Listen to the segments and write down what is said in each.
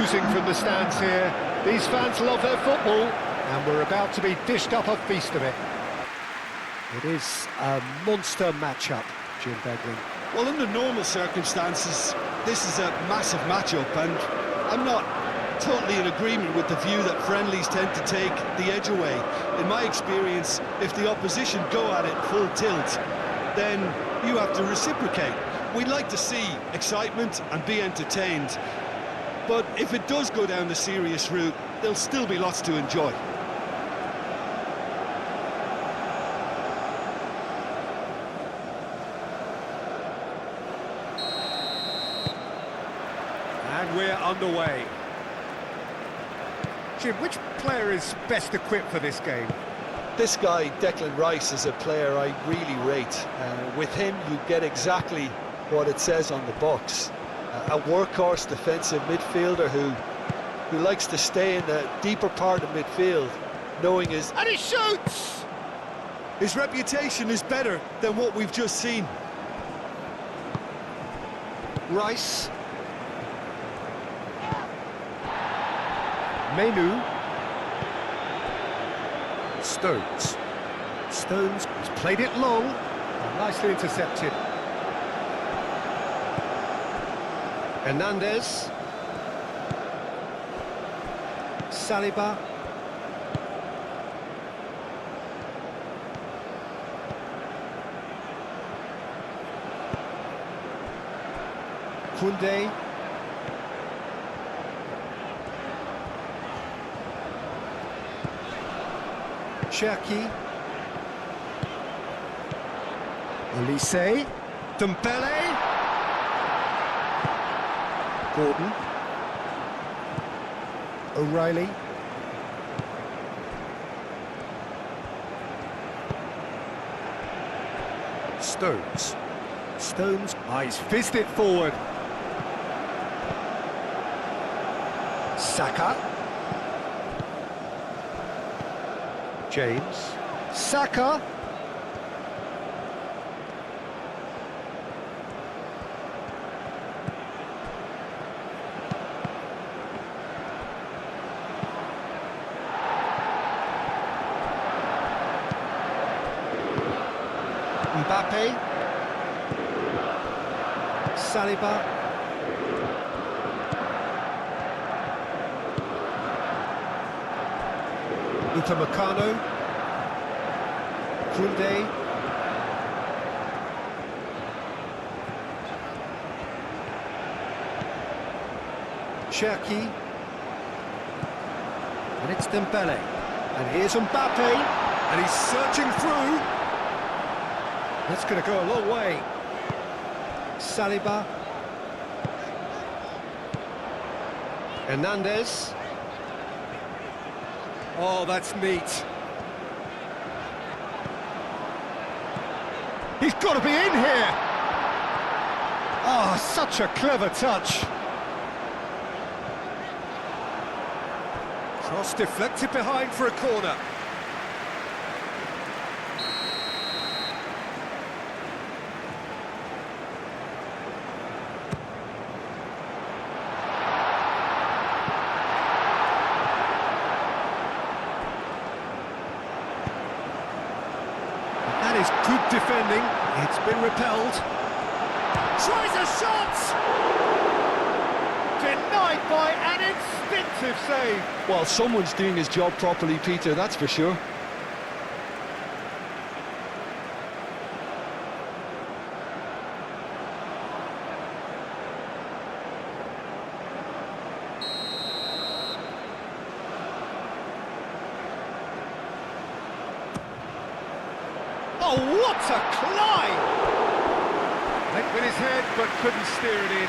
oozing from the stands here. These fans love their football, and we're about to be dished up a feast of it. It is a monster match-up, Jim Beglin. Well, under normal circumstances, this is a massive match-up, and I'm not totally in agreement with the view that friendlies tend to take the edge away. In my experience, if the opposition go at it full tilt, then you have to reciprocate. We'd like to see excitement and be entertained, but if it does go down the serious route, there'll still be lots to enjoy. And we're underway. Jim, which player is best equipped for this game? This guy, Declan Rice, is a player I really rate. With him, you get exactly what it says on the box. A workhorse defensive midfielder who likes to stay in the deeper part of midfield, knowing his... And he shoots! His reputation is better than what we've just seen. Rice. Menu. Stones. Stones has played it long. Nicely intercepted. Hernandez. Saliba. Koundé. Cherki. Olise. Dembele. Gordon. O'Reilly. Stones. Stones. He's fizzed it forward. Saka. James. Saka. Mbappe. Saliba. Upamecano. Koundé. Cherki. And it's Dembele. And here's Mbappe. And he's searching through. That's going to go a long way. Saliba. Hernandez. Oh, that's neat. He's got to be in here! Oh, such a clever touch. Cross deflected behind for a corner. That is good defending. It's been repelled. Tries a shot! Denied by an instinctive save. Well, someone's doing his job properly, Peter, that's for sure. Oh, what a climb! Went with his head, but couldn't steer it in.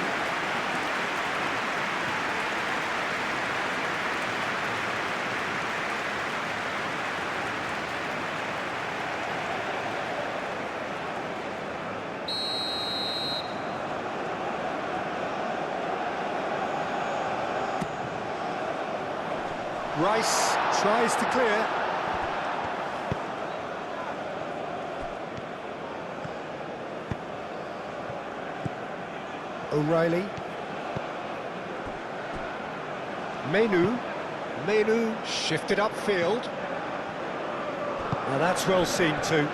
Rice tries to clear. O'Reilly. Menu shifted upfield. Now that's well seen too.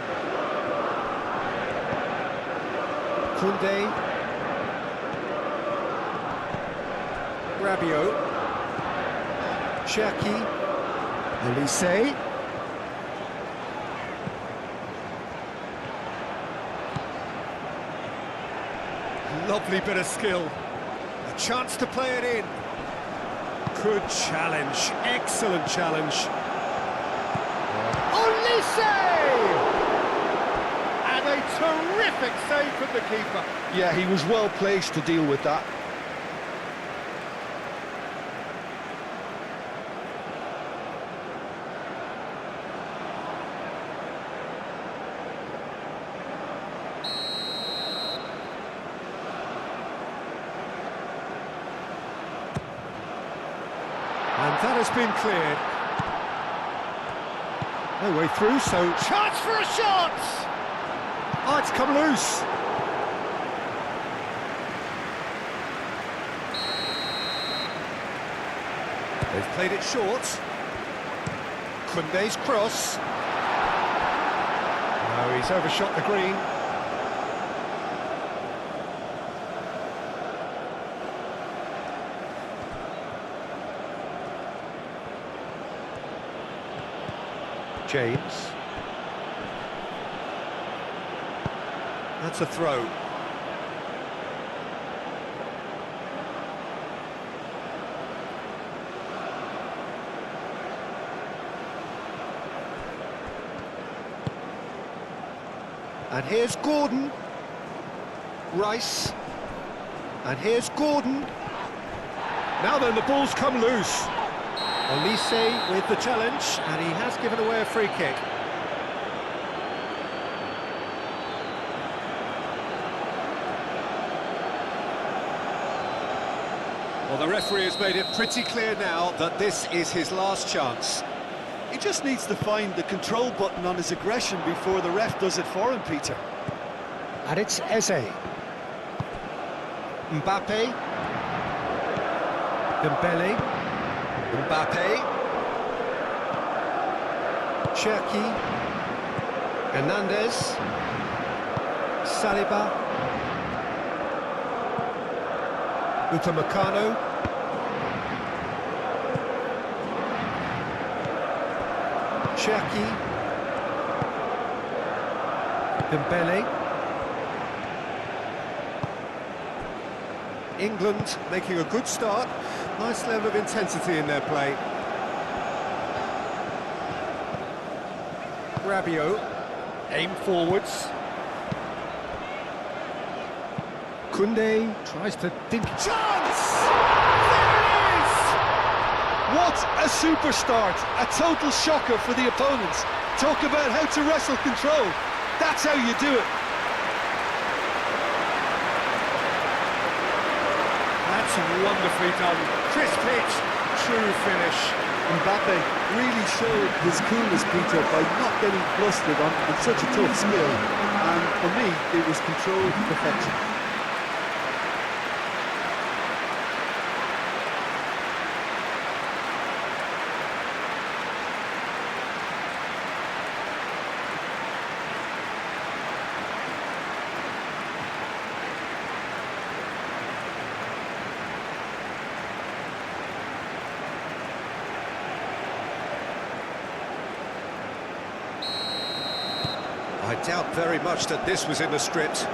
Koundé. Rabiot. Cherki. Elise. Lovely bit of skill. A chance to play it in. Good challenge. Excellent challenge. Elise! And a terrific save from the keeper. Yeah, he was well placed to deal with that. And that has been cleared. No way through, so chance for a shot! Oh, it's come loose. They've played it short. Koundé's cross. No, he's overshot the green. James. That's a throw. And here's Gordon. Rice. And here's Gordon. Now then, the ball's come loose. Elise with the challenge, and he has given away a free kick. Well, the referee has made it pretty clear now that this is his last chance. He just needs to find the control button on his aggression before the ref does it for him, Peter. And it's Eze. Mbappe. Dembele. Mbappe. Cherki. Hernandez. Saliba. Upamecano. Cherki. Dembele. England making a good start. Nice level of intensity in their play. Rabiot. Aim forwards. Koundé tries to dink. Chance! There it is! What a super start! A total shocker for the opponents. Talk about how to wrestle control. That's how you do it. That's wonderfully done. Crisp hit, true finish. Mbappe really showed his coolness, Peter, by not getting flustered on such a tough skill. And for me, it was controlled perfection. I doubt very much that this was in the script.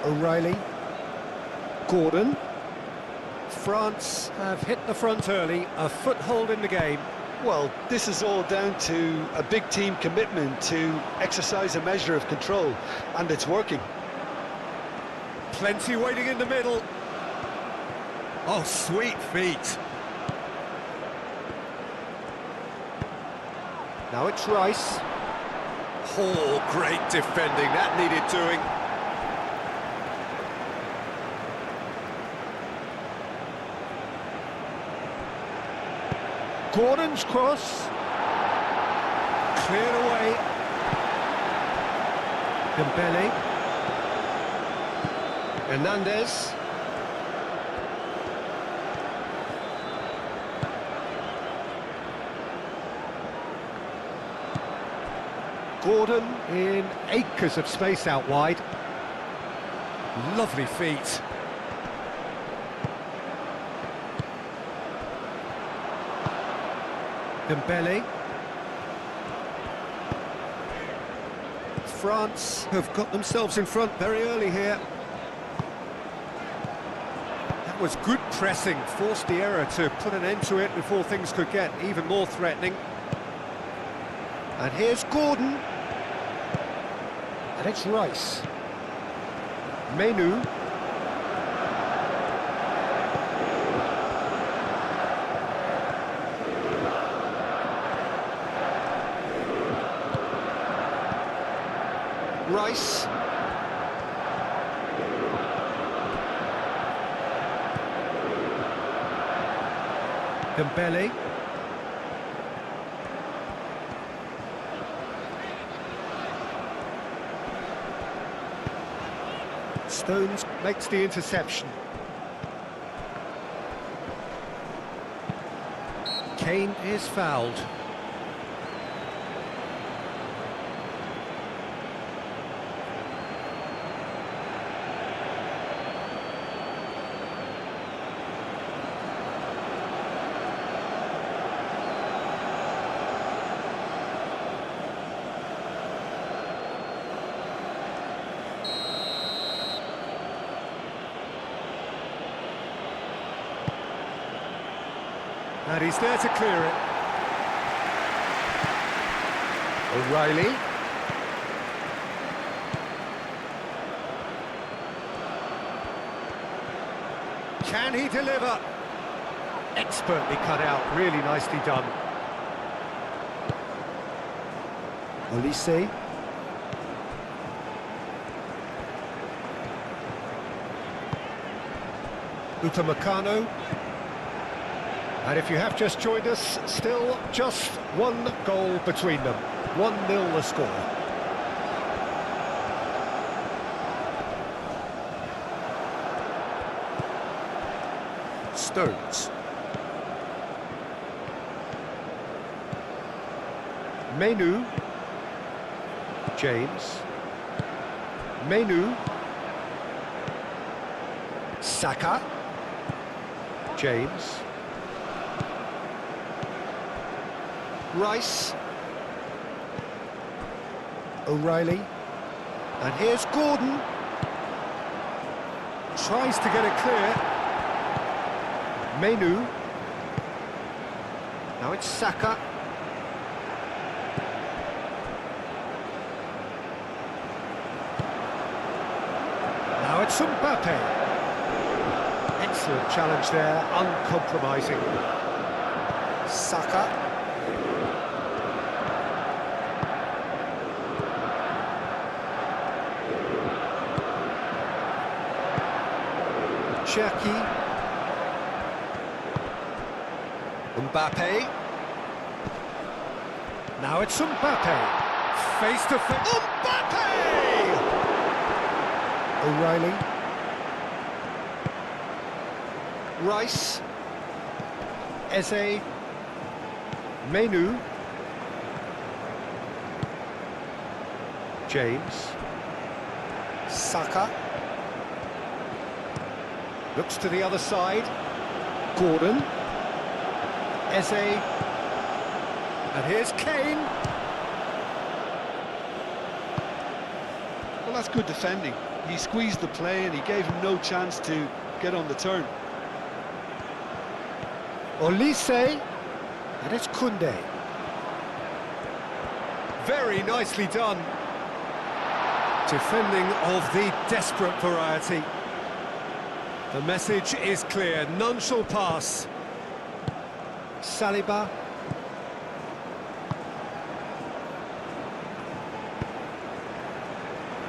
O'Reilly. Gordon. France have hit the front early, a foothold in the game. Well, this is all down to a big team commitment to exercise a measure of control, and it's working. Plenty waiting in the middle. Oh, sweet feet. Now it's Rice. Oh, great defending. That needed doing. Gordon's cross. Cleared away. Dembele. Hernandez. Gordon in acres of space out wide. Lovely feet. Dembele. France have got themselves in front very early here. That was good pressing, forced the error to put an end to it before things could get even more threatening. And here's Gordon. And it's Rice. Menu. Rice. Dembele. Stones makes the interception. Kane is fouled. And he's there to clear it. O'Reilly. Can he deliver? Expertly cut out, really nicely done. Olise. Upamecano. And if you have just joined us, still just one goal between them. 1-0 the score. Stones. Menu. James. Menu. Saka. James. Rice. O'Reilly. And here's Gordon. Tries to get it clear. Menu. Now it's Saka. Now it's Mbappe. Excellent challenge there, uncompromising. Saka. Cherki. Mbappe. Now it's Mbappe. Face to face. Mbappe! O'Reilly. Rice. Eze. Menu. James. Saka. Looks to the other side. Gordon. Eze. And here's Kane. Well, that's good defending. He squeezed the play and he gave him no chance to get on the turn. Olise. And it's Koundé. Very nicely done. Defending of the desperate variety. The message is clear, none shall pass. Saliba.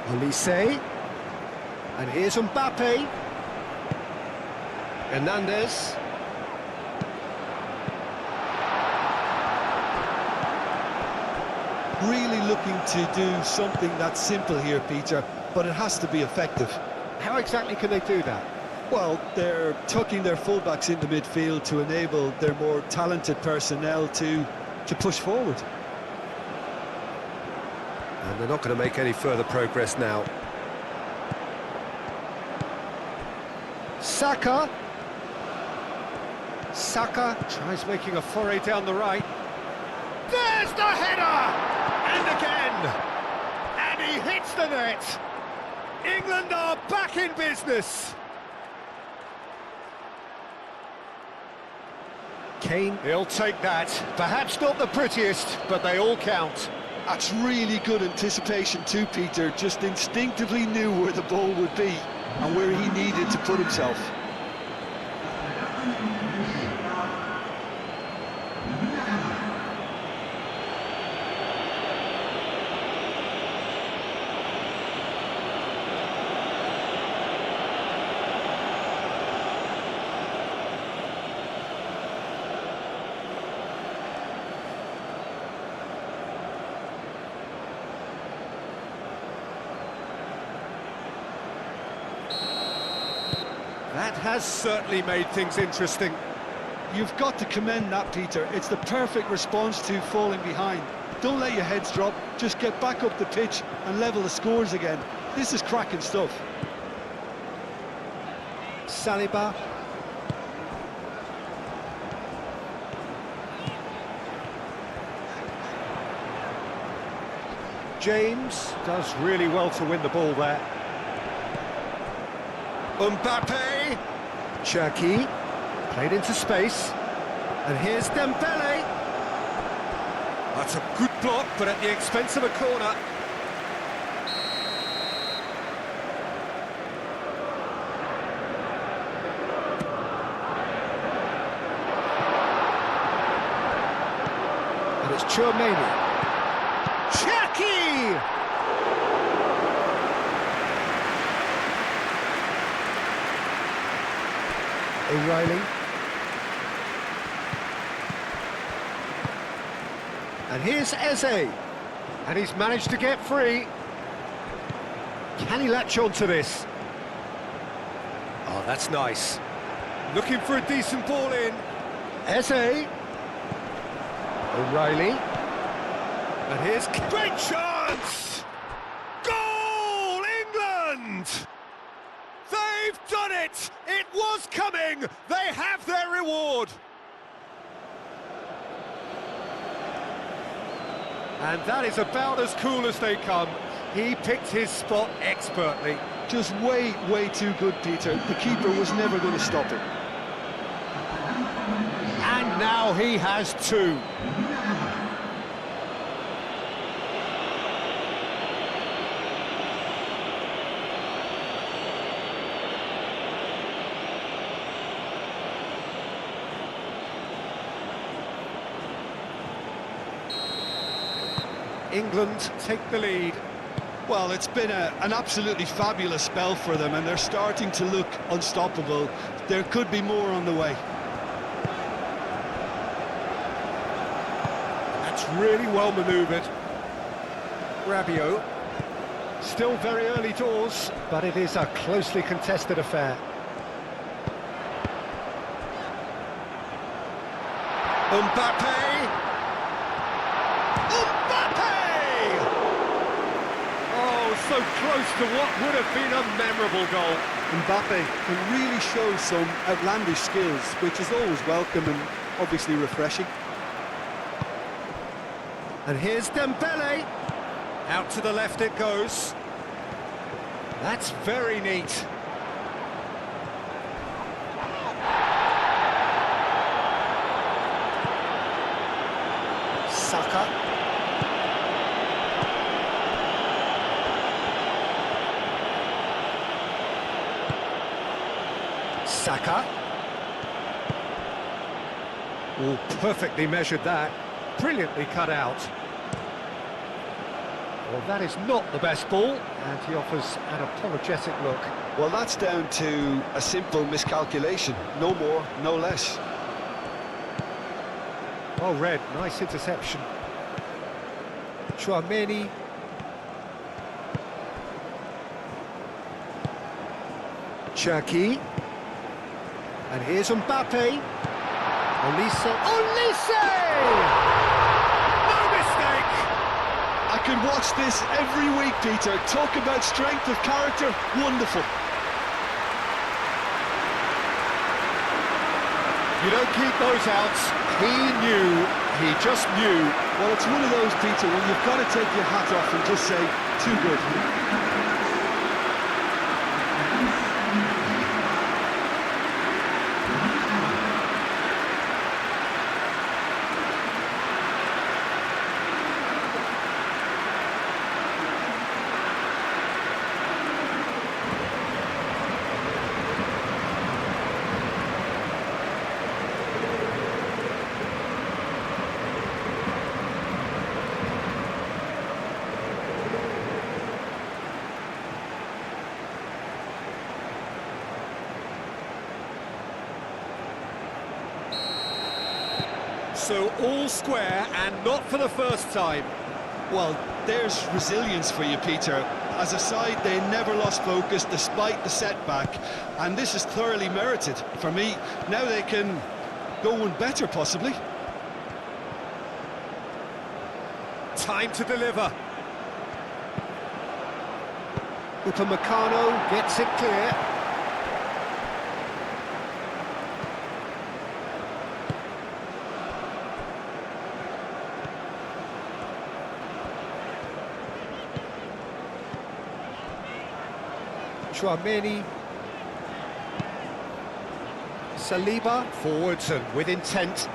Olise. And here's Mbappe. Hernandez. Really looking to do something that's simple here, Peter, but it has to be effective. How exactly can they do that? Well, they're tucking their fullbacks into midfield to enable their more talented personnel to push forward. And they're not going to make any further progress now. Saka. Saka tries making a foray down the right. There's the header! And again! And he hits the net! England are back in business! Kane, he'll take that. Perhaps not the prettiest, but they all count. That's really good anticipation too, Peter. Just instinctively knew where the ball would be and where he needed to put himself. That has certainly made things interesting. You've got to commend that, Peter. It's the perfect response to falling behind. Don't let your heads drop, just get back up the pitch and level the scores again. This is cracking stuff. Saliba. James does really well to win the ball there. Mbappe. Cherki. Played into space. And here's Dembele. That's a good block, but at the expense of a corner. And it's Tchouaméni. Cherki! O'Reilly. And here's Eze. And he's managed to get free. Can he latch on to this? Oh, that's nice. Looking for a decent ball in. Eze. O'Reilly. And here's... Great chance! Goal, England! They've done it! It was coming! They have their reward! And that is about as cool as they come. He picked his spot expertly. Just way too good, Peter. The keeper was never going to stop it. And now he has two. England take the lead. Well, it's been an absolutely fabulous spell for them, and they're starting to look unstoppable. There could be more on the way. That's really well manoeuvred. Rabiot. Still very early doors, but it is a closely contested affair. Mbappe! So close to what would have been a memorable goal. Mbappe can really show some outlandish skills, which is always welcome and obviously refreshing. And here's Dembele. Out to the left it goes. That's very neat. Saka. Saka. Oh, perfectly measured that. Brilliantly cut out. Well, that is not the best ball, and he offers an apologetic look. Well, that's down to a simple miscalculation. No more, no less. Well read, nice interception. Tchouaméni. Cherki. And here's Mbappe. Olise! No mistake! I could watch this every week, Peter. Talk about strength of character. Wonderful. You don't keep those outs. He just knew. Well, it's one of those, Peter, when you've got to take your hat off and just say, too good. So all square and not for the first time. Well, there's resilience for you, Peter. As a side, they never lost focus despite the setback, and this is thoroughly merited. For me, now they can go one better, possibly. Time to deliver. Upamecano gets it clear. Chouameni. Saliba forwards and with intent.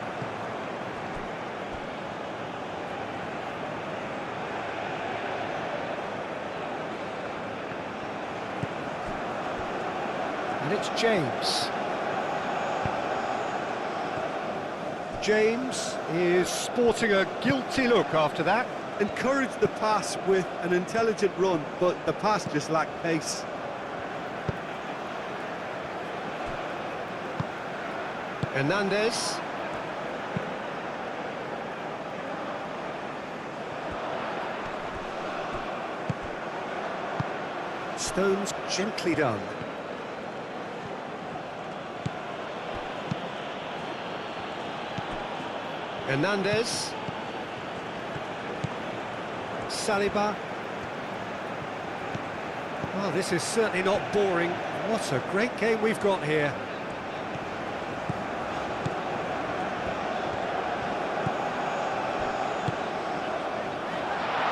And it's James. James is sporting a guilty look after that. Encouraged the pass with an intelligent run, but the pass just lacked pace. Hernandez. Stones gently done. Hernandez. Saliba. Well, this is certainly not boring. What a great game we've got here.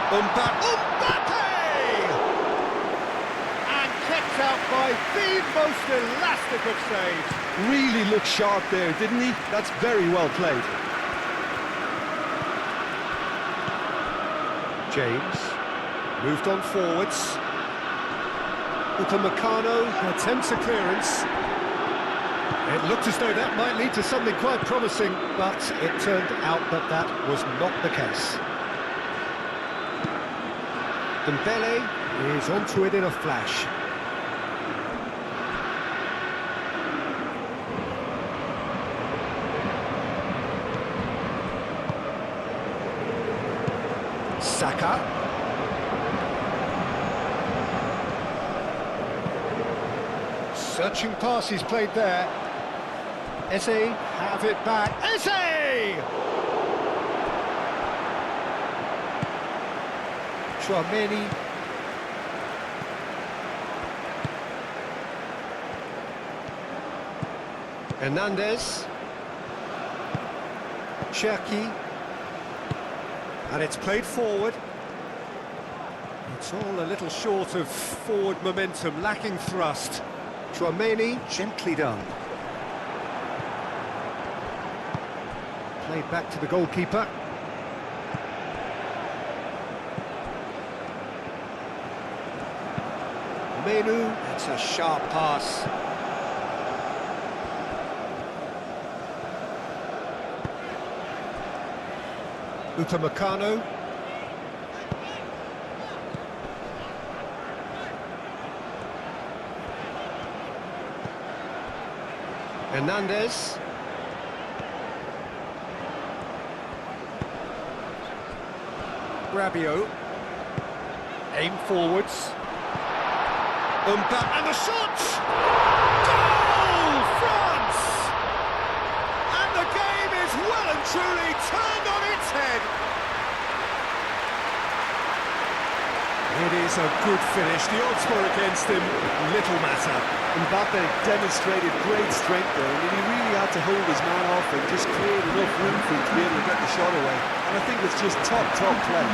Mbappe! And kept out by the most elastic of saves. Really looked sharp there, didn't he? That's very well played. James moved on forwards. Upamecano attempts a clearance. It looked as though that might lead to something quite promising, but it turned out that that was not the case. Dembele is onto it in a flash. Saka. Searching pass he's played there. Eze have it back. Eze! Chouameni. Hernandez. Cherki. And it's played forward. It's all a little short of forward momentum, lacking thrust. Chouameni, gently done. Played back to the goalkeeper. Menu, that's a sharp pass. Upamecano. Hernandez. Rabiot. Aim forwards. Mbappe and the shot! good finish. The odds were against him. Little matter. Mbappe demonstrated great strength there. I mean, he really had to hold his man off and just create enough room for him to be able to get the shot away. And I think it's just top play.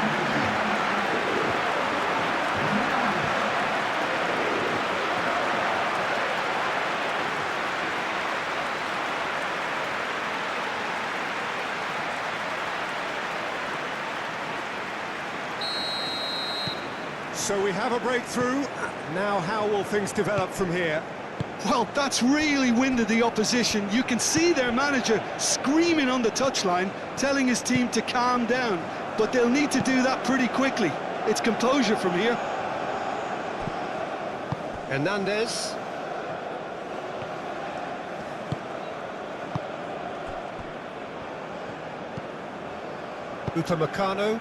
So we have a breakthrough. Now how will things develop from here? Well, that's really winded the opposition. You can see their manager screaming on the touchline, telling his team to calm down. But they'll need to do that pretty quickly. It's composure from here. Hernandez. Upamecano.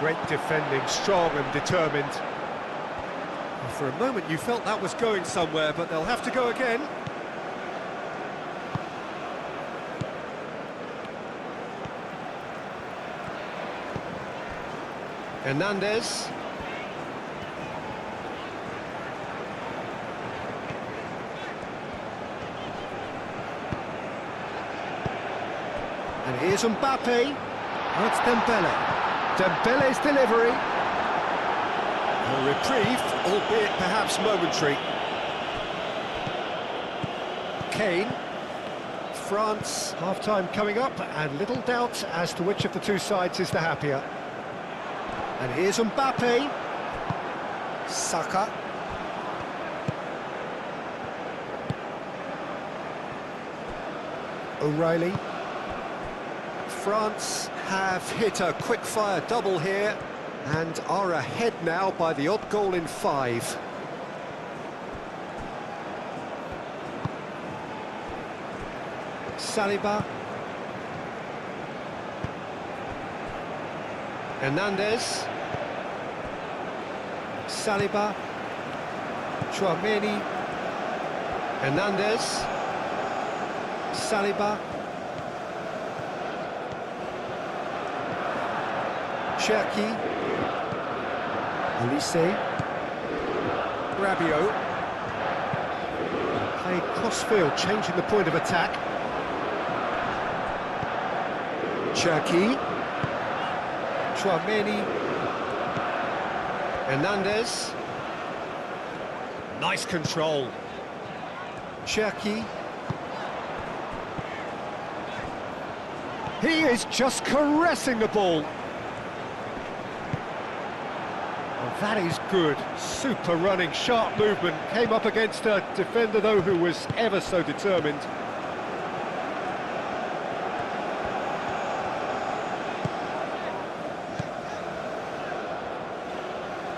Great defending, strong and determined. For a moment you felt that was going somewhere, but they'll have to go again. Hernandez. And here's Mbappe. Oh, it's Dembele. Dembele's delivery. A reprieve, albeit perhaps momentary. Kane. France, half-time coming up, and little doubt as to which of the two sides is the happier. And here's Mbappe. Saka. O'Reilly. France have hit a quick-fire double here and are ahead now by the odd goal in 5. Saliba. Hernandez. Saliba. Tchouaméni. Hernandez. Saliba. Cherki. Olise. Rabiot. Played cross-field, changing the point of attack. Cherki. Tchouaméni. Hernandez. Nice control. Cherki. He is just caressing the ball. That is good. Super running, sharp movement. Came up against a defender, though, who was ever so determined.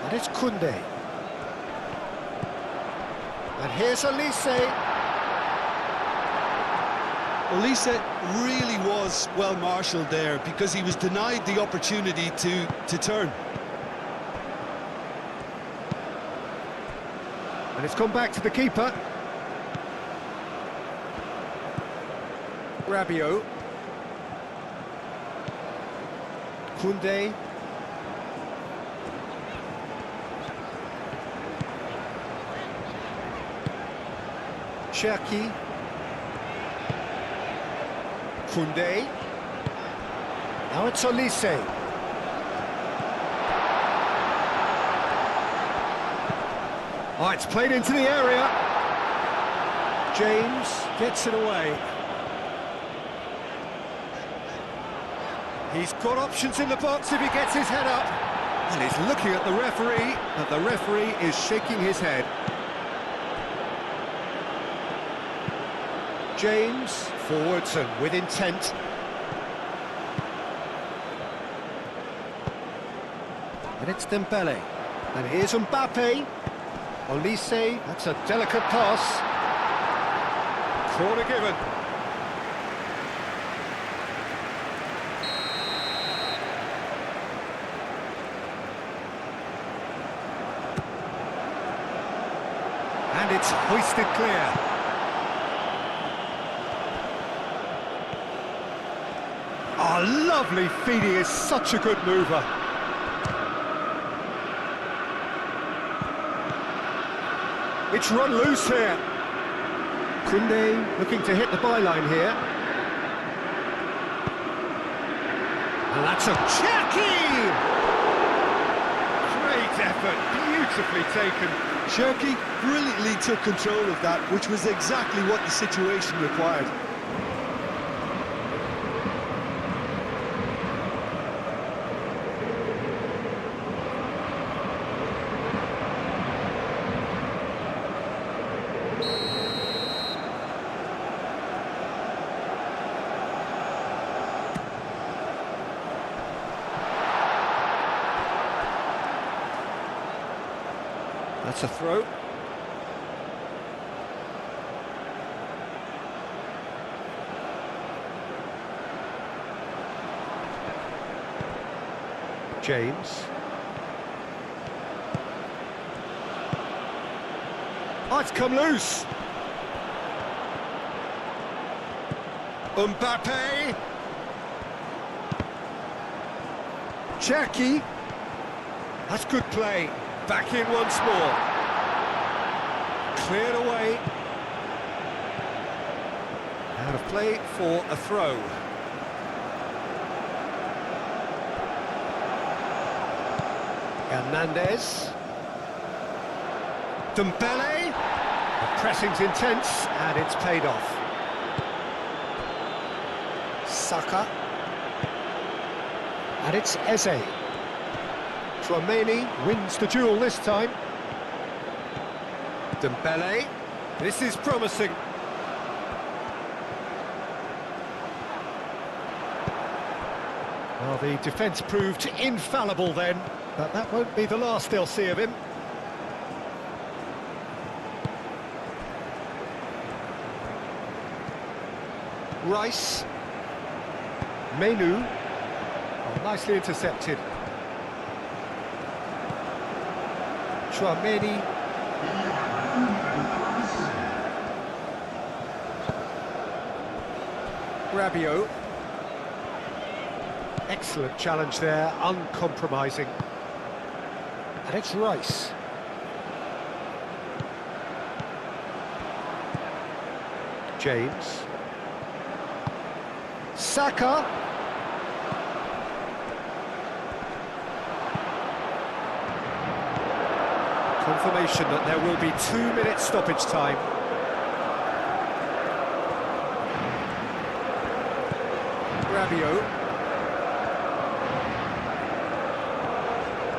And it's Koundé. And here's Olise. Olise really was well marshalled there because he was denied the opportunity to turn. And it's gone back to the keeper. Rabiot. Koundé. Cherki. Koundé. Now it's Olise. Oh, it's played into the area. James gets it away. He's got options in the box if he gets his head up. And he's looking at the referee, but the referee is shaking his head. James, forwards and with intent. And it's Dembele. And here's Mbappe. Olise, that's a delicate pass. Corner given. And it's hoisted clear. Oh, lovely feed, he is such a good mover. It's run loose here. Koundé looking to hit the byline here. And that's a Cherki! Great effort, beautifully taken. Cherki brilliantly took control of that, which was exactly what the situation required. That's a throw. James. Oh, it's come loose. Mbappe. Cherki. That's good play. Back in once more. Cleared away. Out of play for a throw. Hernandez. Dembele. The pressing's intense and it's paid off. Saka. And it's Eze. Tchouaméni wins the duel this time. Dembele. This is promising. Well, the defence proved infallible then, but that won't be the last they'll see of him. Rice. Menu. Oh, nicely intercepted. Tchouaméni. Rabiot. Excellent challenge there, uncompromising. And it's Rice. James. Saka. Confirmation that there will be 2 minutes stoppage time. Rabiot.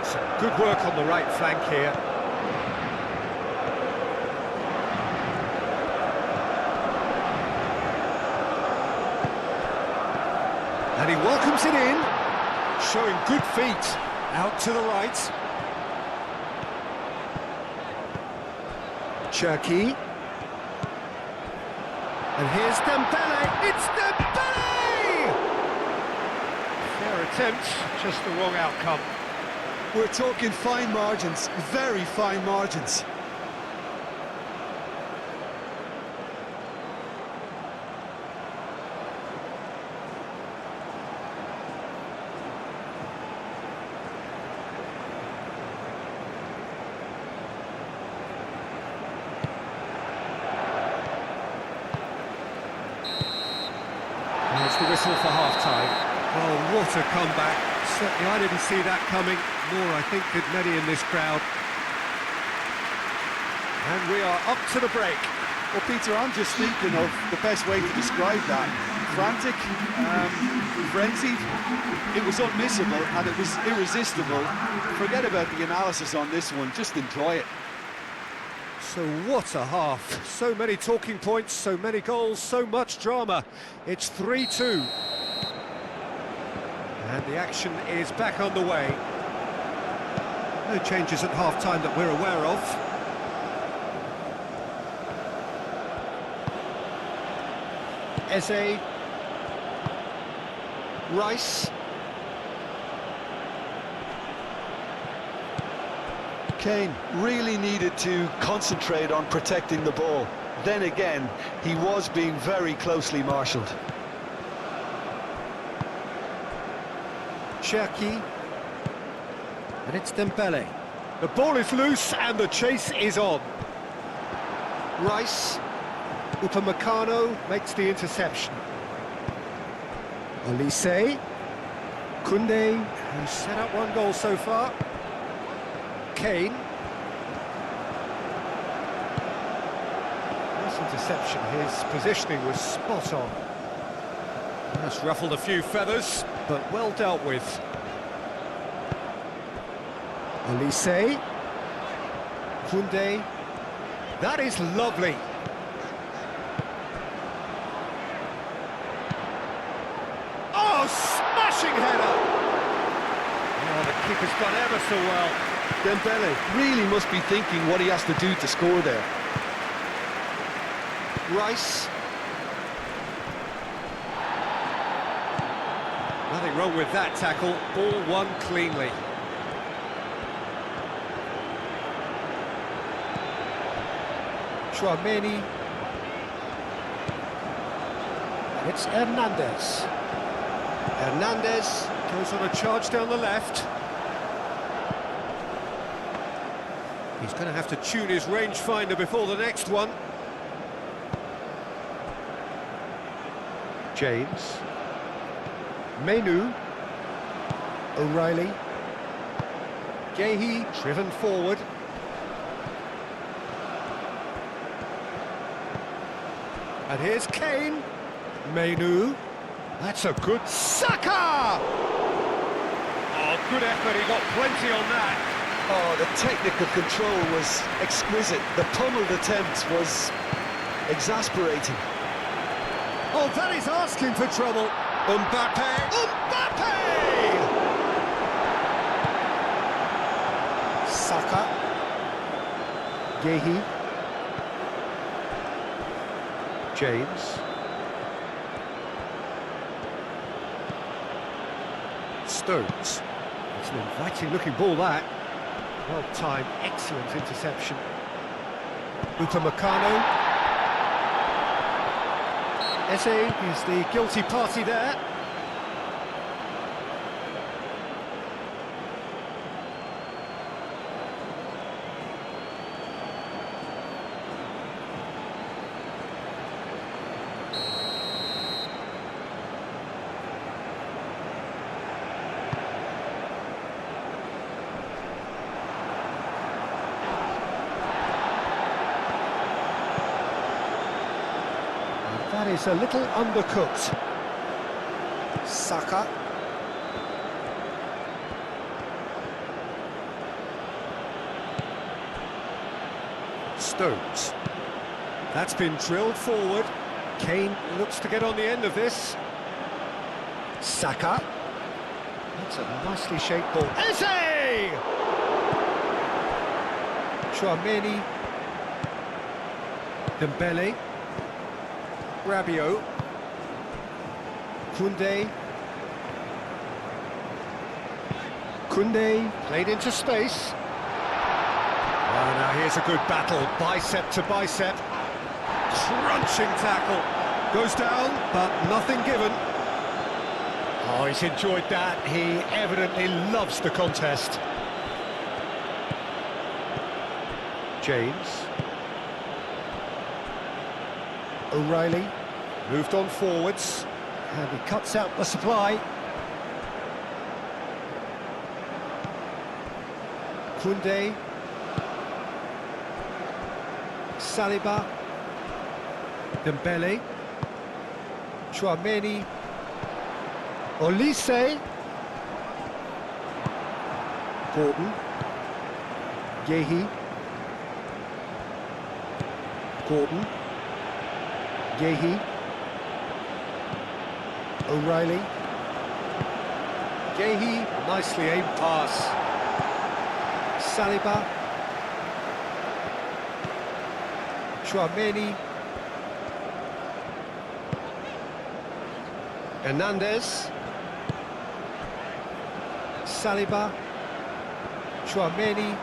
Some good work on the right flank here. And he welcomes it in, showing good feet. Out to the right. Cherki. And here's Dembele. It's Dembele! Fair attempt, just the wrong outcome. We're talking fine margins, very fine margins. There's the whistle for half-time. Oh, what a comeback. Certainly I didn't see that coming, nor I think did many in this crowd. And we are up to the break. Well, Peter, I'm just thinking of the best way to describe that. Frantic, frenzied, it was unmissable and it was irresistible. Forget about the analysis on this one, just enjoy it. So what a half. So many talking points, so many goals, so much drama. It's 3-2. And the action is back on the way. No changes at half-time that we're aware of. Eze. Rice. Kane really needed to concentrate on protecting the ball. Then again, he was being very closely marshalled. Cherki. And it's Dembele. The ball is loose and the chase is on. Rice. Upamecano makes the interception. Olise. Koundé, who's set up one goal so far. Kane. Nice interception. His positioning was spot on. That's ruffled a few feathers, but well dealt with. Olise. Koundé. That is lovely. Oh, smashing header! Oh, the keeper's done ever so well. Dembele really must be thinking what he has to do to score there. Rice. Nothing wrong with that tackle. Ball won cleanly. Tchouaméni. And it's Hernandez. Hernandez goes on a charge down the left. He's going to have to tune his rangefinder before the next one. James. Menu. O'Reilly. Gehi driven forward. And here's Kane. Menu. That's a good Saka! Oh, good effort, he got plenty on that. Oh, the technical control was exquisite. The pummeled attempt was exasperating. Oh, that is asking for trouble. Mbappe! Mbappe! Saka. Gehi. James. Stones. It's an inviting looking ball, that. Well timed, excellent interception. Upamecano. Eze is the guilty party there. That is a little undercooked. Saka. Stones. That's been drilled forward. Kane looks to get on the end of this. Saka. That's a nicely shaped ball. Eze! Tchouaméni. Dembele. Rabiot. Koundé. Koundé played into space. Oh, now here's a good battle, bicep to bicep. Crunching tackle. Goes down, but nothing given. Oh, he's enjoyed that. He evidently loves the contest. James. O'Reilly. Moved on forwards. And he cuts out the supply. Koundé. Saliba. Dembele. Tchouaméni. Olise. Gordon. Gehi. Gordon. Gehi. O'Reilly. Gehi, nicely aimed pass. Saliba. Tchouaméni. Hernandez. Saliba. Tchouaméni.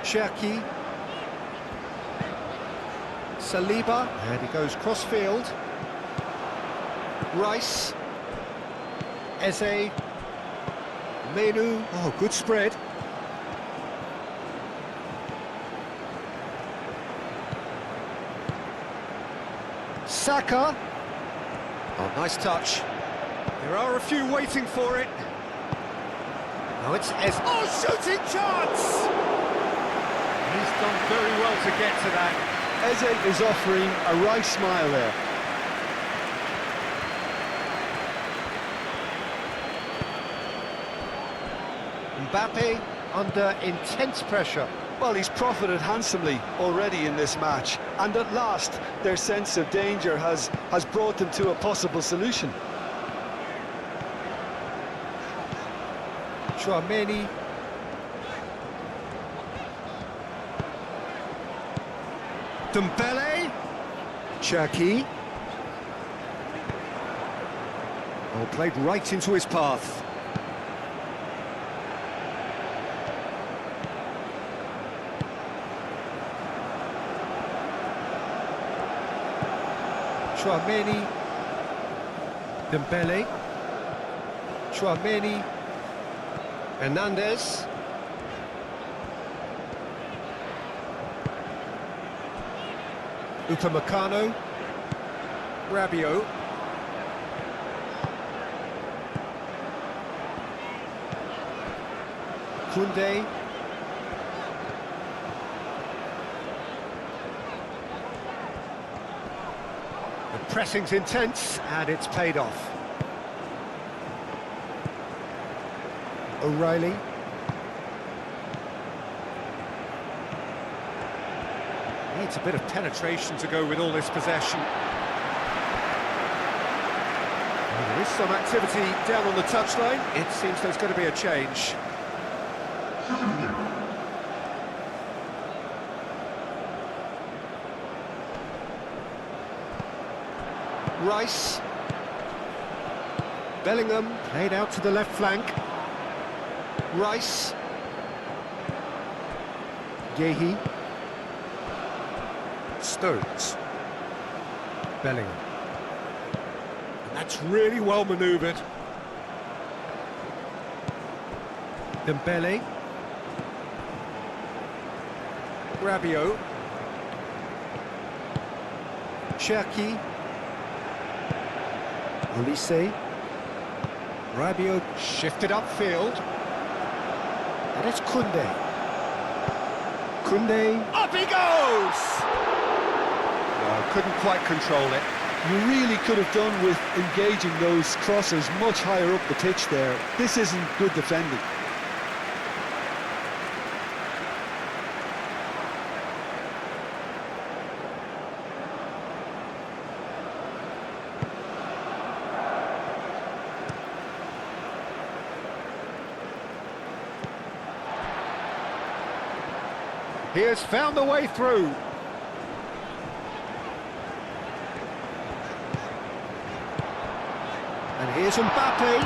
Cherki. Saliba, and he goes cross-field. Rice. Eze. Menu. Oh, good spread. Saka. Oh, nice touch. There are a few waiting for it. Now it's Eze. Oh, shooting chance! He's done very well to get to that. Eze is offering a right smile there. Mbappe under intense pressure. Well, he's profited handsomely already in this match, and at last their sense of danger has brought them to a possible solution. Chouameni. Dembele. Cherki. Oh, played right into his path. Chouameni. Dembele. Chouameni. Hernandez. Upamecano. Rabiot. Koundé. The pressing's intense, and it's paid off. O'Reilly. Needs a bit of penetration to go with all this possession. Well, there is some activity down on the touchline. It seems there's going to be a change. Rice. Bellingham played out to the left flank. Rice. Yehi. Stones. Bellingham. And that's really well manoeuvred. Dembele. Rabiot. Cherki. Olise. Rabiot shifted upfield. And it's Koundé. Koundé. Up he goes! Well, couldn't quite control it. You really could have done with engaging those crosses much higher up the pitch there. This isn't good defending. He has found the way through. And here's Mbappe.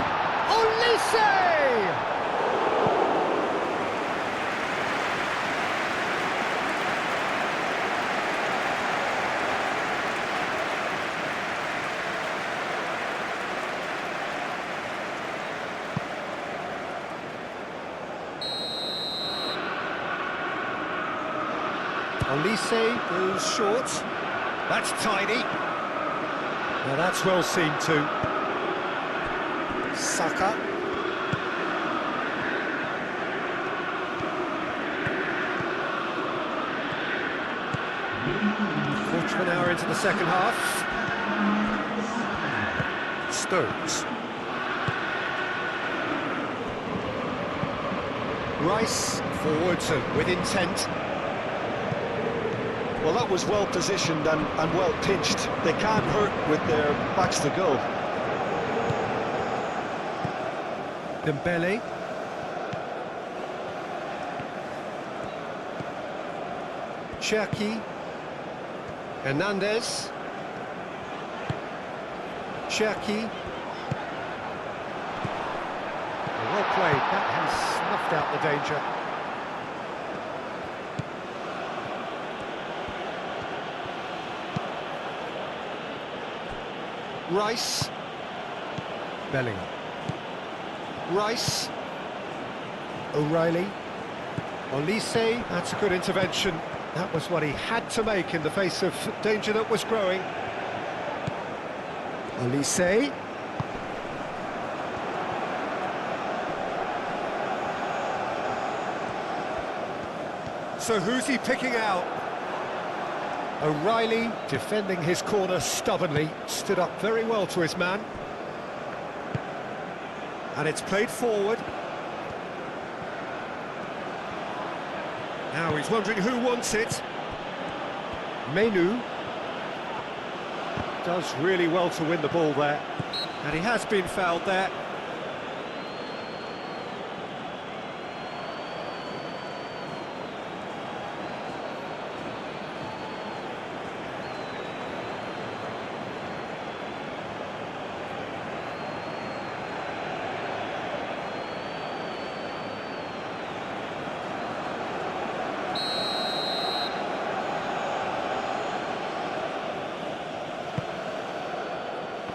Olise! Olise goes short. That's tidy. Now that's well seen too. Saka. Quarter of an hour into the second half. Stones. Rice forwards and with intent. Well, that was well positioned and well pitched. They can't hurt with their backs to goal. Dembele. Cherki. Hernandez. Cherki. Well played. That has snuffed out the danger. Rice. Bellingham. Rice. O'Reilly. Olise, that's a good intervention. That was what he had to make in the face of danger that was growing. Olise. So who's he picking out? O'Reilly, defending his corner stubbornly, stood up very well to his man. And it's played forward. Now he's wondering who wants it. Menu does really well to win the ball there. And he has been fouled there.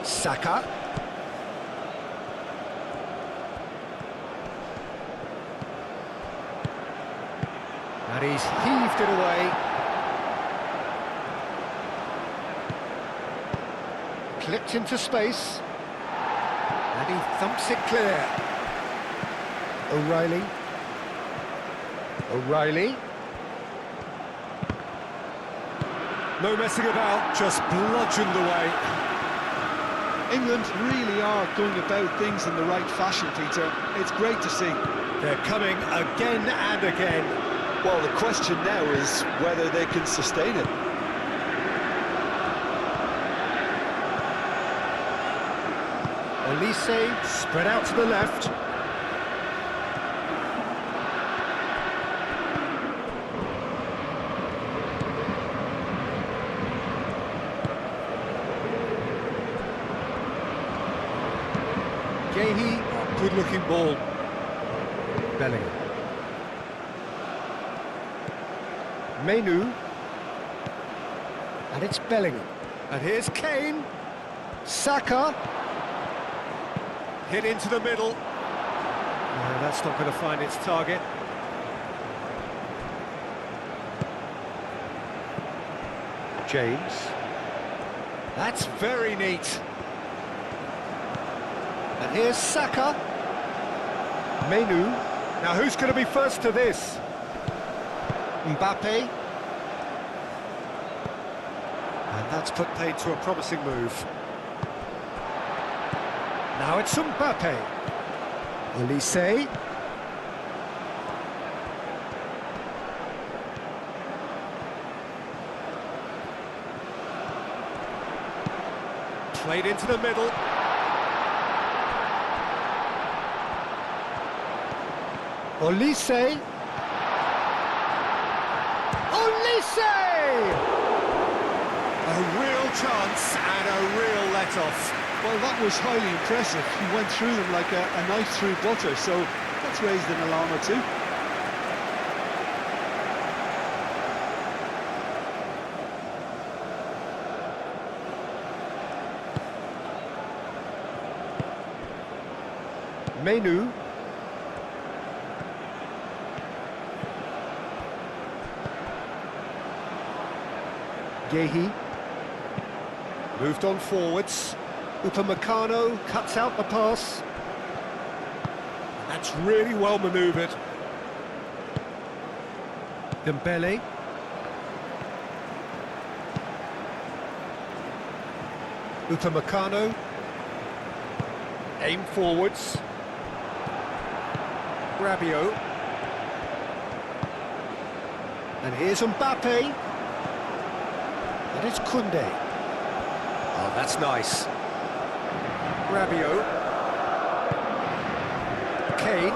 Saka. And he's heaved it away. Clipped into space. And he thumps it clear. O'Reilly. O'Reilly. No messing about, just bludgeoned away. England really are going about things in the right fashion, Peter. It's great to see. They're coming again and again. Well, the question now is whether they can sustain it. Olise spread out to the left. KYRGYZ, good-looking ball. Bellingham. Menu. And it's Bellingham. And here's Kane. Saka. Hit into the middle. No, that's not going to find its target. James. That's very neat. And here's Saka. Menu. Now who's going to be first to this? Mbappe. And that's put paid to a promising move. Now it's Mbappe. Olise. Played into the middle. Olise! Olise! A real chance and a real let-off. Well, that was highly impressive. He went through them like a knife through butter, so that's raised an alarm or two. Menu. KYRGYZ. Moved on forwards. Upamecano cuts out the pass. That's really well manoeuvred. Dembele. Upamecano. Aim forwards. Rabiot. And here's Mbappe. And it's Koundé. Oh, that's nice. Rabiot. Kane.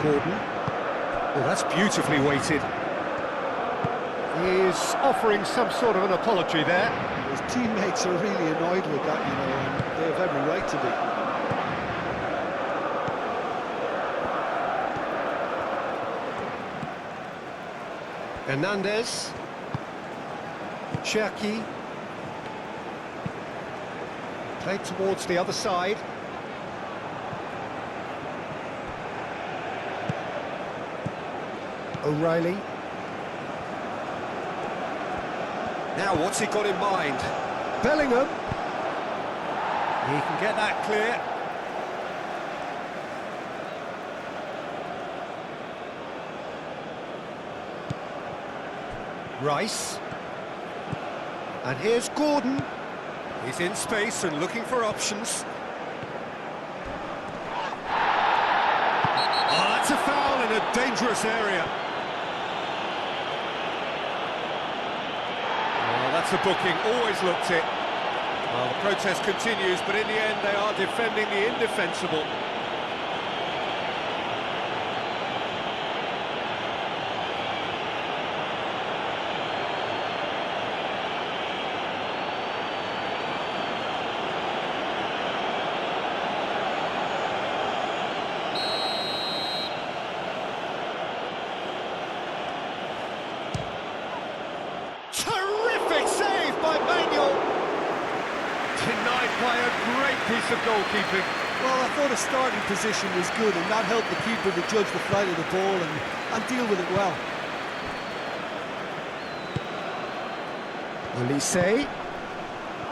Gordon. Oh, that's beautifully weighted. He's offering some sort of an apology there. His teammates are really annoyed with that, you know, and they have every right to be. Hernandez. Cherki. Played towards the other side. O'Reilly. Now what's he got in mind? Bellingham. He can get that clear. Rice. And here's Gordon. He's in space and looking for options. Oh, that's a foul in a dangerous area. Oh, that's a booking, always looked it. Well, the protest continues, but in the end they are defending the indefensible. Terrific save by Manuel! Denied by a great piece of goalkeeping. Well, I thought his starting position was good, and that helped the keeper to judge the flight of the ball and deal with it well. Olise.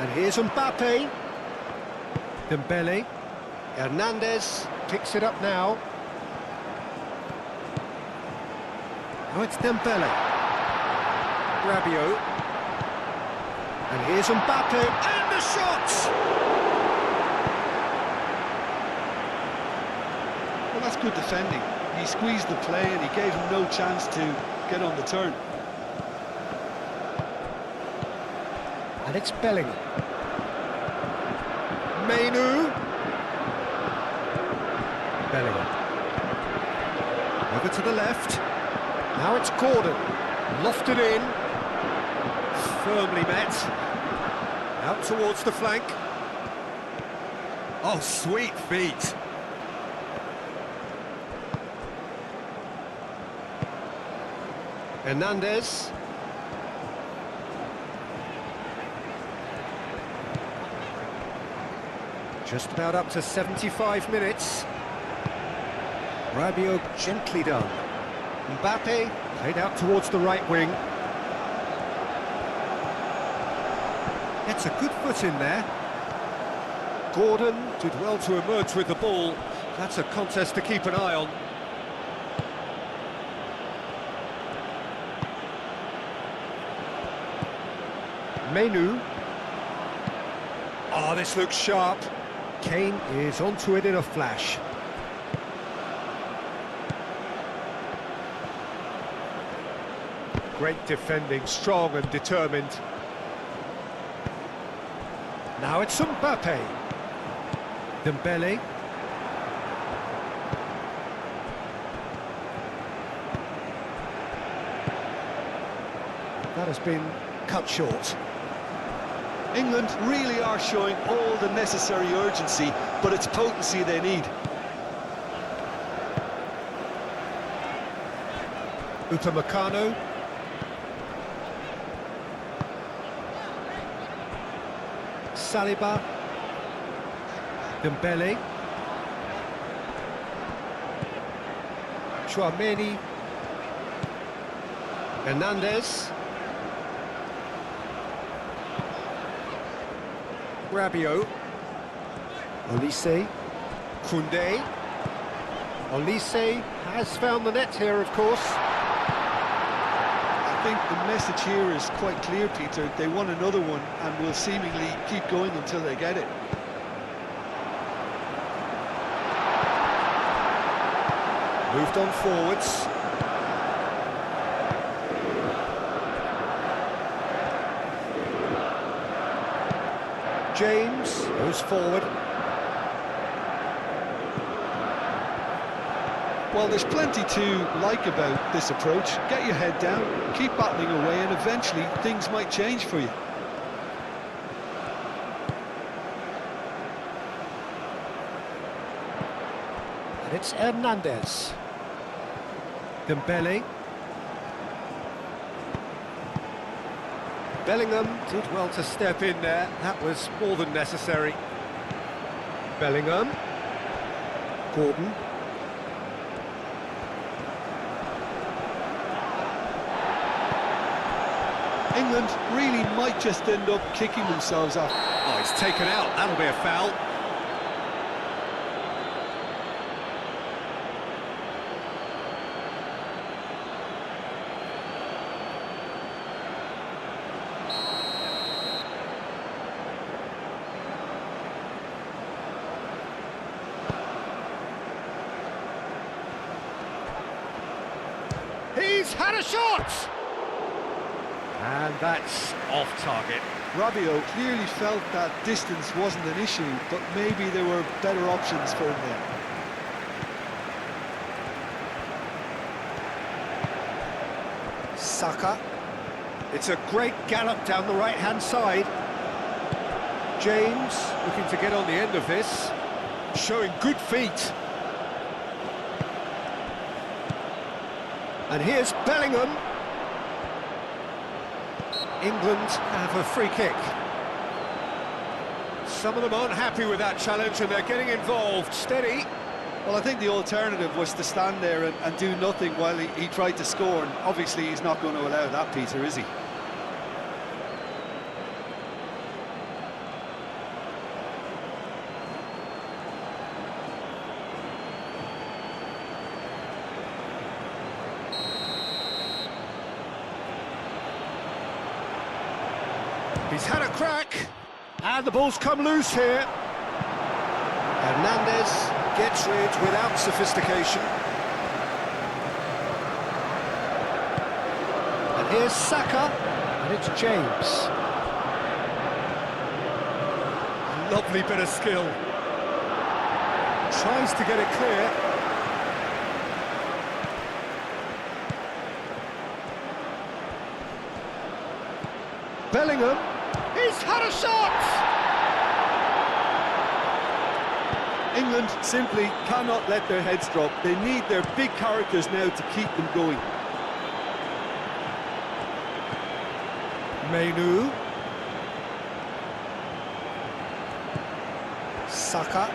And here's Mbappe. Dembele. Hernandez picks it up now. Oh, it's Dembele. Rabiot. And here's Mbappe. And the shot! Well, that's good defending. He squeezed the play and he gave him no chance to get on the turn. And it's Bellingham. Mainu. Bellingham. Over to the left. Now it's Gordon. Lofted in. Firmly met. Out towards the flank. Oh, sweet feet. Hernandez. Just about up to 75 minutes. Rabiot gently done. Mbappe played out towards the right wing. Gets a good foot in there. Gordon did well to emerge with the ball. That's a contest to keep an eye on. Mainu. Oh, this looks sharp. Kane is onto it in a flash. Great defending, strong and determined. Now it's Mbappe. Dembele. That has been cut short. England really are showing all the necessary urgency, but it's potency they need. Upamecano. Saliba. Dembele. Chouameni. Hernandez. Rabiot. Olise. Koundé. Olise has found the net here, of course. I think the message here is quite clear, Peter. They want another one and will seemingly keep going until they get it. Moved on forwards. James goes forward. Well, there's plenty to like about this approach. Get your head down, keep battling away, and eventually things might change for you. And it's Hernandez. Dembele. Bellingham did well to step in there. That was more than necessary. Bellingham. Gordon. England really might just end up kicking themselves off. Oh, it's taken out. That'll be a foul. He's had a shot! And that's off target. Rabiot clearly felt that distance wasn't an issue, but maybe there were better options for him there. Saka. It's a great gallop down the right-hand side. James looking to get on the end of this. Showing good feet. And here's Bellingham. England have a free kick. Some of them aren't happy with that challenge and they're getting involved. Steady. Well, I think the alternative was to stand there and do nothing while he tried to score, and obviously he's not going to allow that, Peter, is he? He's had a crack, and the ball's come loose here. Hernandez gets rid without sophistication. And here's Saka, and it's James. Lovely bit of skill. Tries to get it clear. Bellingham. He's had a shot! England simply cannot let their heads drop. They need their big characters now to keep them going. Menu. Saka.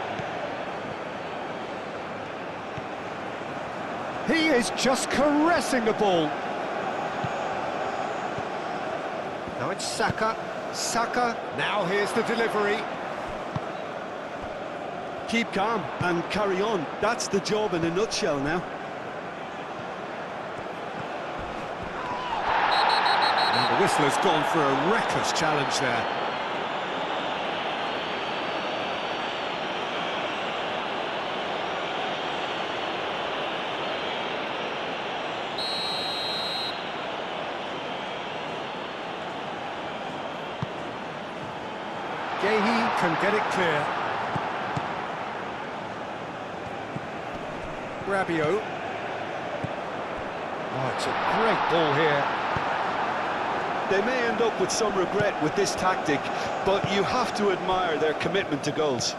He is just caressing the ball. Now it's Saka. Saka, now here's the delivery. Keep calm and carry on. That's the job in a nutshell now. Now the whistler's gone for a reckless challenge there. Gehi can get it clear. Rabiot. Oh, it's a great ball here. They may end up with some regret with this tactic, but you have to admire their commitment to goals.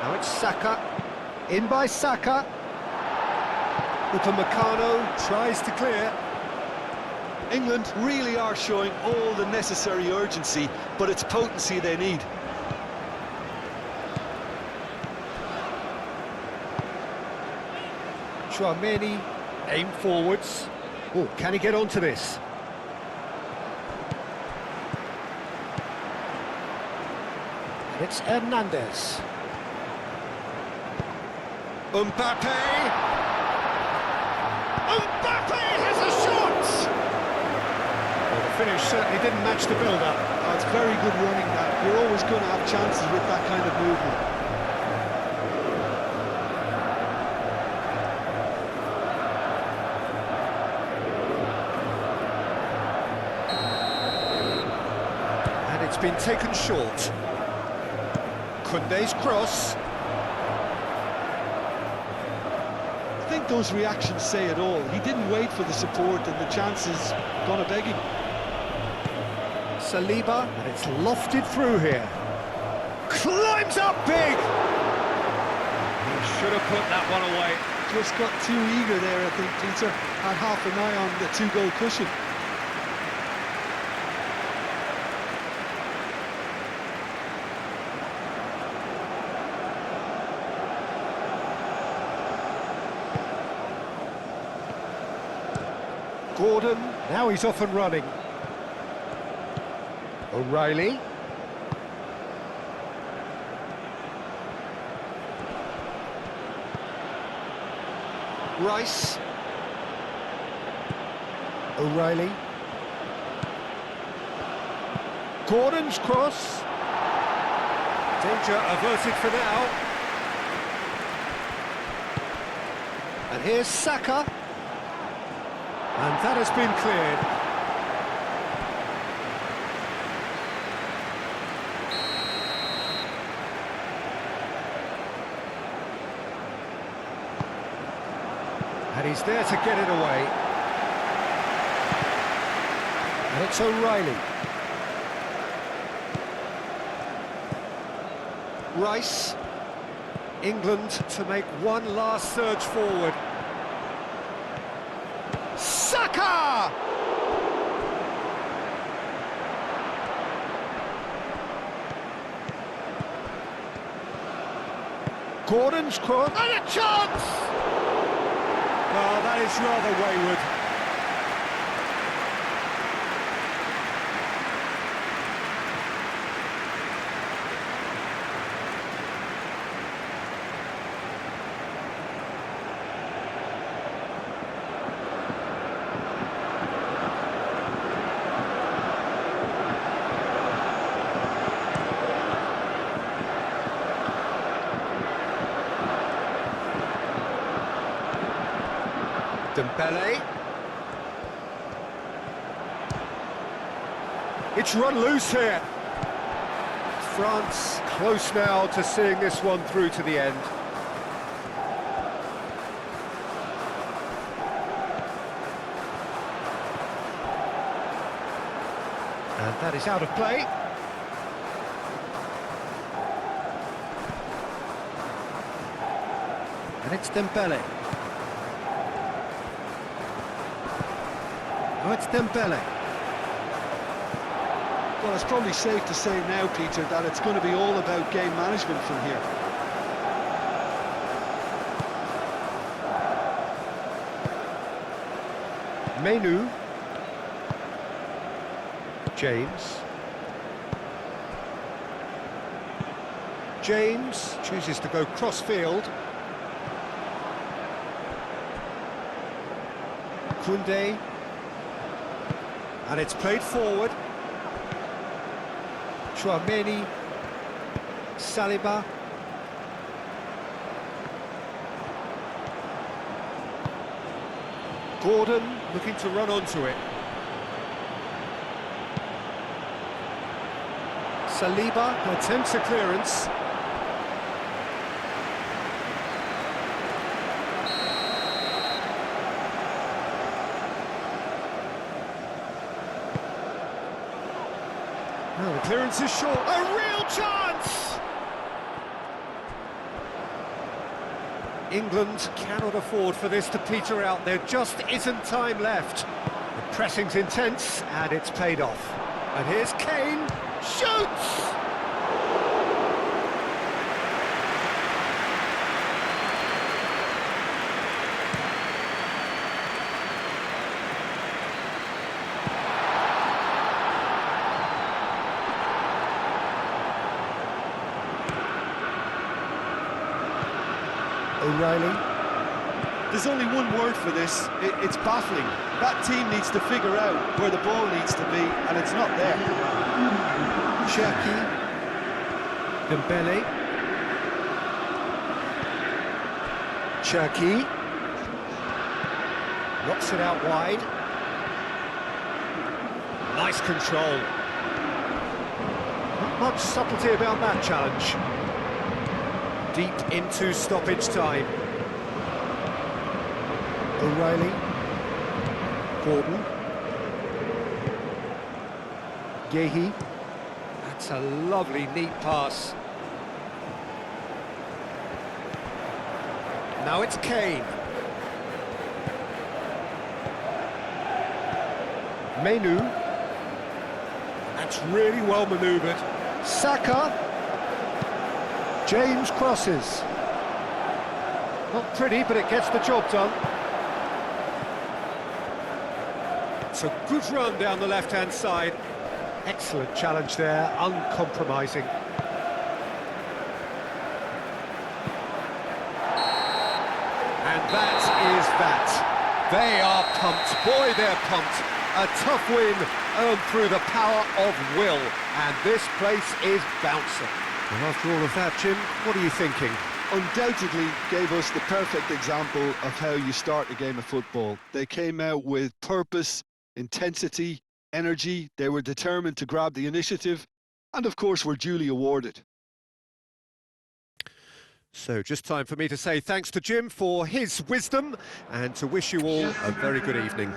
Now it's Saka. In by Saka. Upamecano tries to clear. England really are showing all the necessary urgency, but it's potency they need. Chouameni, aim forwards. Oh, can he get onto this? It's Hernandez. Mbappe! Mbappe has a shot! Well, the finish certainly didn't match the build-up. Oh, it's very good running that. You're always going to have chances with that kind of movement. And it's been taken short. Koundé's cross. I think those reactions say it all. He didn't wait for the support and the chances gonna beg him. Saliba, and it's lofted through here. Climbs up big! He should have put that one away. Just got too eager there, I think, Peter. Had half an eye on the two-goal cushion. Gordon, now he's off and running. O'Reilly. Rice. O'Reilly. Gordon's cross. Danger averted for now. And here's Saka. And that has been cleared. And he's there to get it away. And it's O'Reilly. Rice. England to make one last surge forward. Saka! Gordon's cross. And a chance! Oh, that is rather wayward. Dembele. It's run loose here. France close now to seeing this one through to the end. And that is out of play. And it's Dembele. Oh, it's Dembele. Well, it's probably safe to say now, Peter, that it's going to be all about game management from here. Menu. James. James chooses to go cross-field. Koundé. And it's played forward. Chouameni. Saliba. Gordon looking to run onto it. Saliba attempts a clearance. Oh, the clearance is short. A real chance! England cannot afford for this to peter out. There just isn't time left. The pressing's intense, and it's paid off. And here's Kane. Shoots! O'Reilly. There's only one word for this. It's baffling. That team needs to figure out where the ball needs to be, and it's not there. Cherki. Dembele. Cherki. Knocks it out wide. Nice control. Not much subtlety about that challenge. Deep into stoppage time. O'Reilly. Gordon. Gehi. That's a lovely, neat pass. Now it's Kane. Menu. That's really well manoeuvred. Saka. James crosses. Not pretty, but it gets the job done. That's a good run down the left-hand side. Excellent challenge there, uncompromising. And that is that. They are pumped. Boy, they're pumped. A tough win earned through the power of will. And this place is bouncing. And after all of that, Jim, what are you thinking? Undoubtedly gave us the perfect example of how you start a game of football. They came out with purpose, intensity, energy. They were determined to grab the initiative, and of course were duly awarded. So just time for me to say thanks to Jim for his wisdom and to wish you all a very good evening.